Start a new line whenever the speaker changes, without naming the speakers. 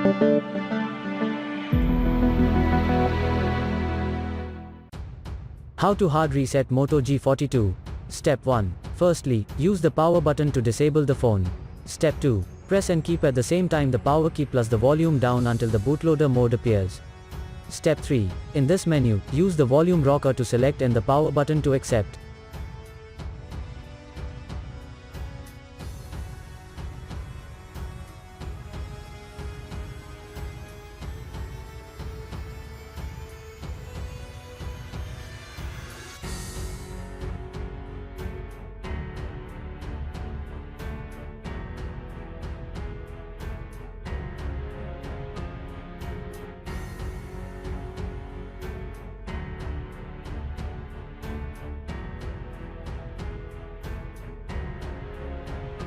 How to hard reset Moto G42. Step 1. Firstly, use the power button to disable the phone. Step 2. Press and keep at the same time the power key plus the volume down until the bootloader mode appears. Step 3. In this menu, use the volume rocker to select and the power button to accept.